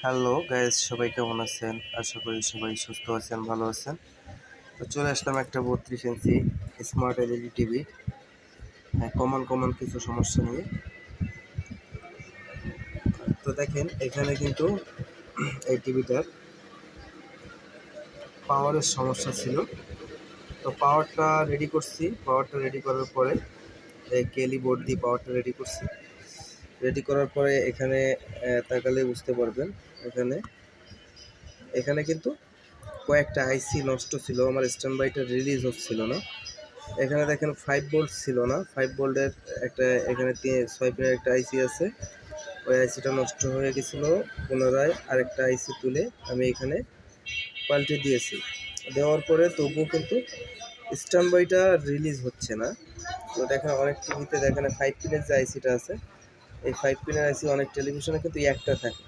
Hello guys, সবাই কেমন আছেন? আশা করি সবাই সুস্থ আছেন, ভালো আছেন। তো চলে আসলাম একটা 32 ইঞ্চি স্মার্ট এলইডি টিভি। হ্যাঁ, কমন কিছু সমস্যা নিয়ে। তো দেখেন, এখানে কিন্তু এই টিভিটার পাওয়ারের সমস্যা ছিল। তো পাওয়ারটা রেডি করার পরে কেলি বোর্ড দিয়ে পাওয়ারটা রেডি করার পরে এখানে তাকালে বুঝতে পারবেন। এখানে এখানে কিন্তু কয়েকটা আইসি নষ্ট ছিল, আমার স্ট্যান্ড বাইটা রিলিজ হচ্ছিল না। এখানে দেখেন 5 ভোল্ট ছিল না, 5 ভোল্টের একটা এখানে 6 পিনের একটা আইসি আছে, ওই আইসিটা নষ্ট হয়ে গেছিলো। পুনরায় আরেকটা আইসি তুলে আমি এখানে পাল্টে দিয়েছি। দেওয়ার পরে তবুও কিন্তু স্ট্যান্ড বাইটা রিলিজ হচ্ছে না। তো দেখেন অনেক টিভিতে দেখেন 5 পিনের যে আইসিটা আছে, এই 5 পিনের আইসি অনেক টেলিভিশনে কিন্তু একটা থাকে।